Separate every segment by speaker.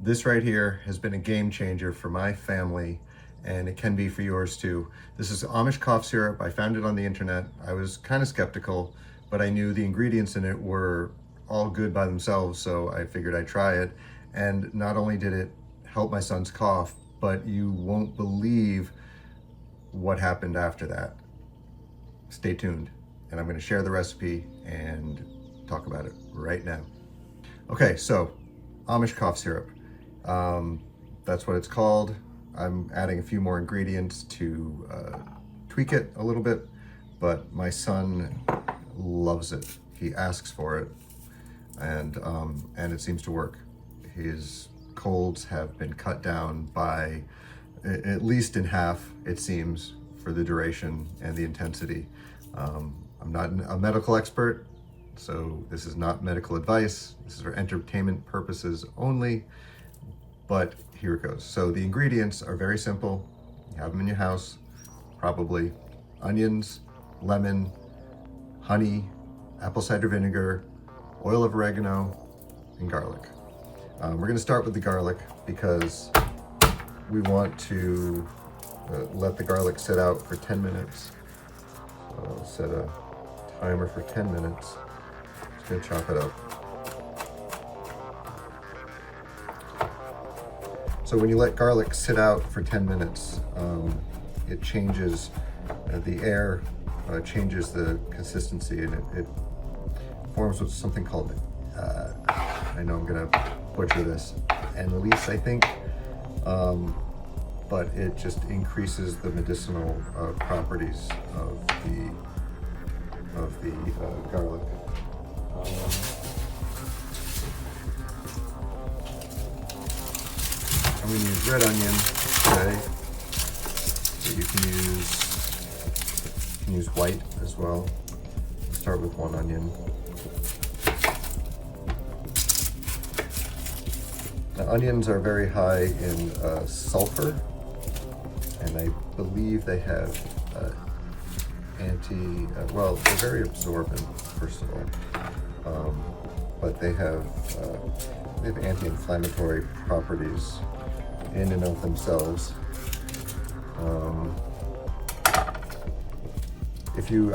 Speaker 1: This right here has been a game changer for my family, and it can be for yours too. This is Amish cough syrup. I found it on the internet. I was kind of skeptical, but I knew the ingredients in it were all good by themselves, so I figured I'd try it. And not only did it help my son's cough, but you won't believe what happened after that. Stay tuned, and I'm going to share the recipe and talk about it right now. Okay, so Amish cough syrup. That's what it's called. I'm adding a few more ingredients to tweak it a little bit, but my son loves it. He asks for it, and it seems to work. His colds have been cut down by at least in half, it seems, for the duration and the intensity. I'm not a medical expert, so this is not medical advice. This is for entertainment purposes only, but here it goes. So the ingredients are very simple. You have them in your house, probably. Onions, lemon, honey, apple cider vinegar, oil of oregano, and garlic. We're gonna start with the garlic because we want to let the garlic sit out for 10 minutes. So I'll set a timer for 10 minutes. Just gonna chop it up. So when you let garlic sit out for 10 minutes, it changes the air, changes the consistency, and it forms what's something called, I know I'm gonna butcher this, Annalise, I think, but it just increases the medicinal properties of the garlic. I'm going to use red onion today, but you can use white as well. Start with one onion. Now, onions are very high in sulfur, and I believe they have well, they're very absorbent, first of all, but they have anti-inflammatory properties in and of themselves. If you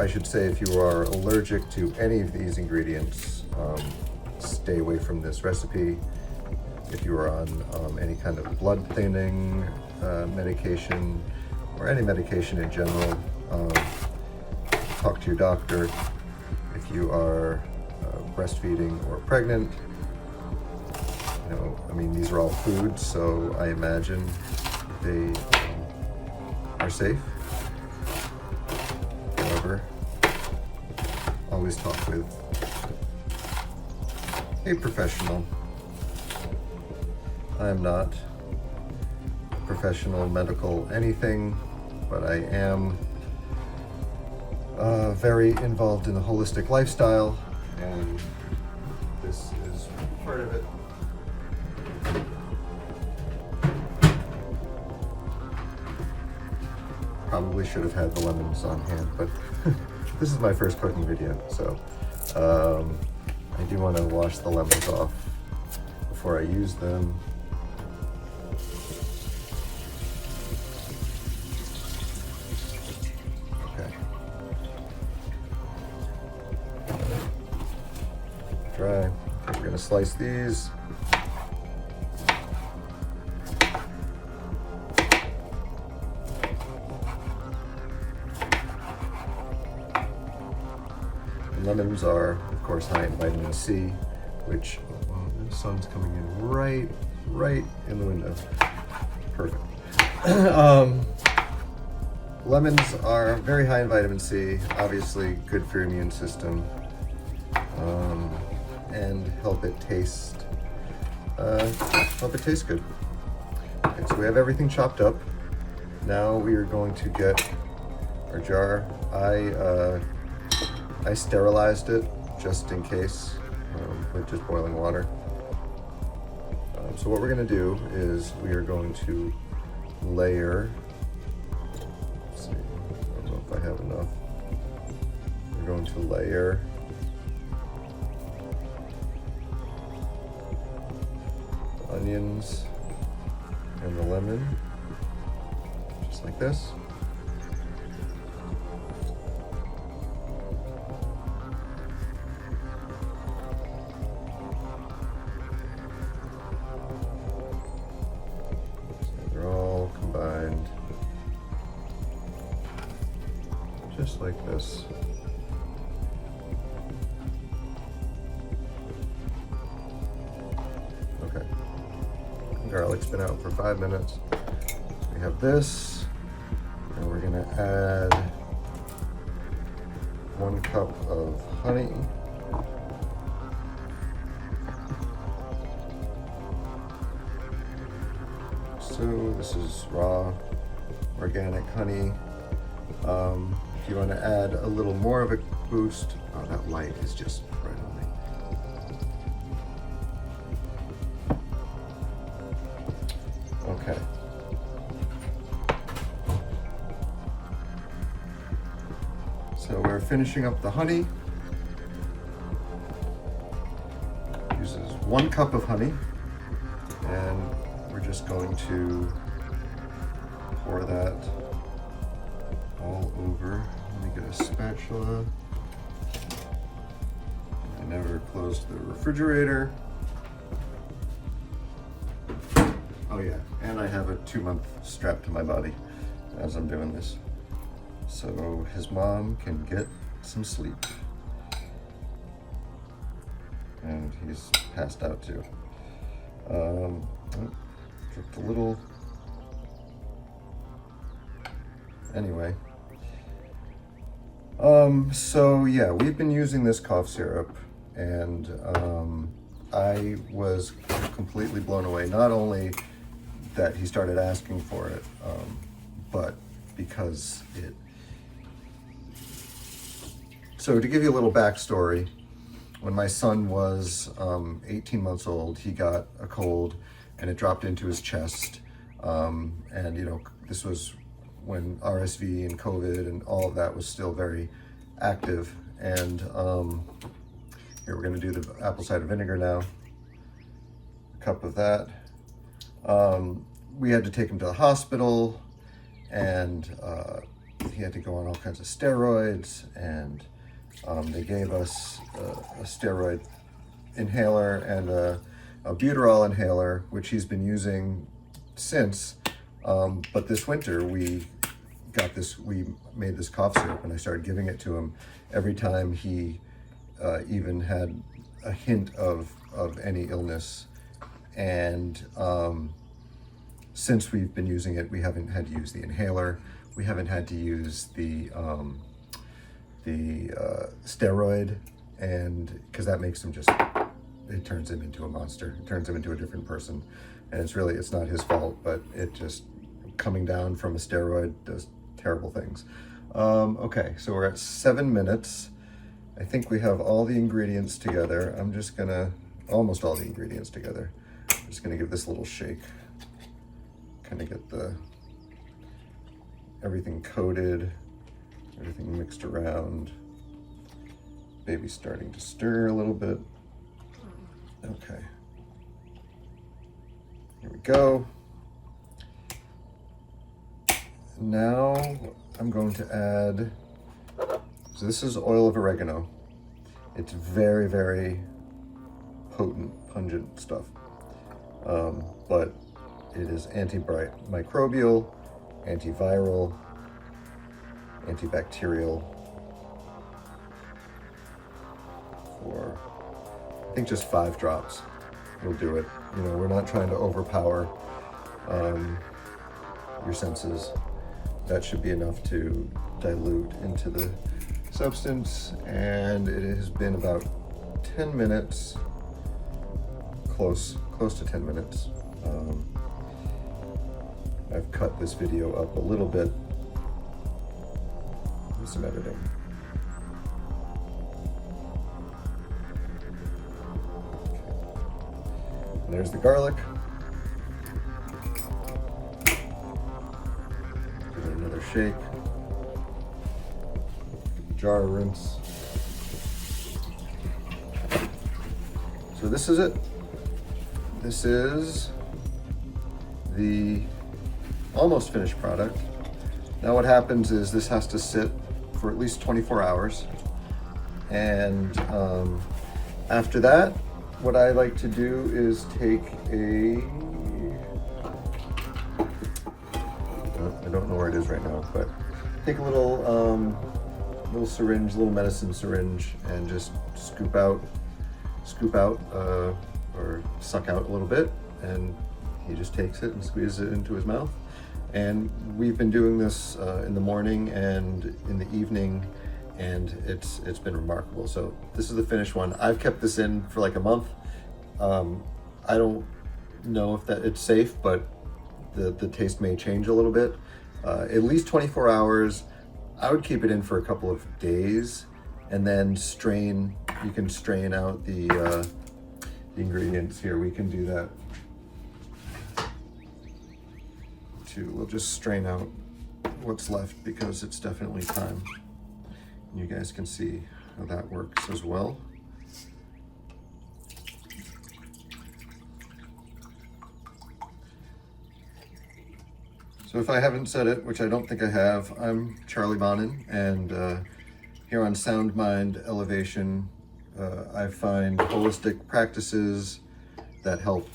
Speaker 1: are allergic to any of these ingredients, stay away from this recipe. If you are on any kind of blood thinning medication, or any medication in general, talk to your doctor. If you are breastfeeding or pregnant, these are all foods, so I imagine they are safe. However, always talk with a professional. I am not a professional medical anything, but I am very involved in the holistic lifestyle, and this is part of it. Probably should have had the lemons on hand, but this is my first cooking video, so I do want to wash the lemons off before I use them. Okay. Dry. We're going to slice these. Lemons are, of course, high in vitamin C, which, the sun's coming in right in the window. Perfect. Lemons are very high in vitamin C, obviously good for your immune system, and help it taste good. Okay, so we have everything chopped up. Now we are going to get our jar. I sterilized it just in case with just boiling water. So what we're going to do is we are going to layer. Let's see, I don't know if I have enough. We're going to layer onions and the lemon, just like this. So they're all combined, just like this. Okay, garlic's been out for 5 minutes. We have this, and we're gonna add 1 cup of honey. So this is raw organic honey. If you want to add a little more of a boost, oh, that light is just right on me. Okay. So we're finishing up the honey. Uses 1 cup of honey, and we're just going to pour that all over. Let me get a spatula. I never closed the refrigerator. Oh yeah, and I have a 2-month strapped to my body as I'm doing this, so his mom can get some sleep. And he's passed out too. Dripped a little. Anyway. So yeah, we've been using this cough syrup, and I was completely blown away. Not only that he started asking for it, but because it... So to give you a little backstory, when my son was 18 months old, he got a cold and it dropped into his chest. And you know, this was when RSV and COVID and all of that was still very active. And here we're gonna do the apple cider vinegar now. A cup of that. We had to take him to the hospital, and he had to go on all kinds of steroids, and they gave us a steroid inhaler and a buterol inhaler, which he's been using since. But this winter we made this cough syrup, and I started giving it to him every time he even had a hint of any illness. And since we've been using it, we haven't had to use the inhaler. We haven't had to use the steroid, and because that makes him it turns him into a monster. It turns him into a different person, and it's not his fault, but it just, coming down from a steroid does terrible things. Okay, so we're at 7 minutes. I think we have all the ingredients together. I'm just gonna, almost all the ingredients together. I'm just gonna give this a little shake. Kind of get everything coated, everything mixed around. Baby's starting to stir a little bit. Okay. Here we go. Now I'm going to add, so this is oil of oregano. It's very, very potent, pungent stuff. But it is antimicrobial, antiviral, antibacterial. For, I think, just 5 drops will do it. You know, we're not trying to overpower your senses. That should be enough to dilute into the substance. And it has been about 10 minutes, close to 10 minutes. I've cut this video up a little bit with some editing. Okay. And there's the garlic. Give it another shake. Jar rinse. So this is it. this is the almost finished product. Now what happens is this has to sit for at least 24 hours. And after that, what I like to do is take I don't know where it is right now, but take a little syringe, little medicine syringe, and just scoop out or suck out a little bit, and he just takes it and squeezes it into his mouth. And we've been doing this in the morning and in the evening, and it's been remarkable. So this is the finished one. I've kept this in for like a month. I don't know if that it's safe, but the taste may change a little bit. At least 24 hours. I would keep it in for a couple of days, and then strain. You can strain out the ingredients here. We can do that too. We'll just strain out what's left because it's definitely time. You guys can see how that works as well. So if I haven't said it, which I don't think I have, I'm Charlie Bonin, and here on Sound Mind Elevation, I find holistic practices that help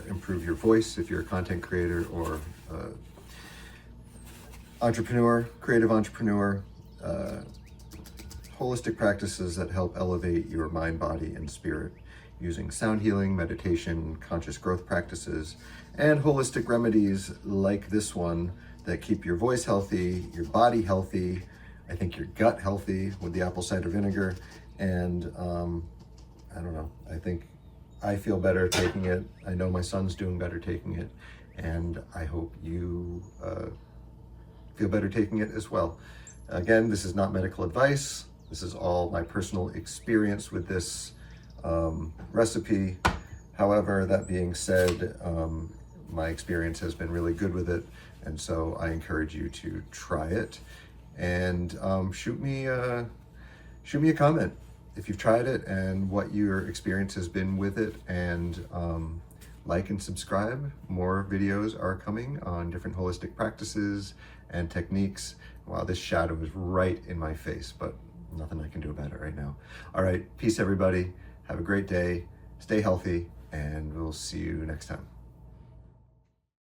Speaker 1: improve your voice if you're a content creator or entrepreneur, creative entrepreneur. Holistic practices that help elevate your mind, body, and spirit using sound healing, meditation, conscious growth practices, and holistic remedies like this one that keep your voice healthy, your body healthy, I think your gut healthy with the apple cider vinegar, and I don't know, I think I feel better taking it. I know my son's doing better taking it, and I hope you feel better taking it as well. Again, this is not medical advice. This is all my personal experience with this recipe. However, that being said, my experience has been really good with it, and so I encourage you to try it. And shoot me a comment if you've tried it and what your experience has been with it. And like and subscribe. More videos are coming on different holistic practices and techniques. Wow, this shadow is right in my face, but nothing I can do about it right now. All right, peace everybody. Have a great day. Stay healthy, and we'll see you next time.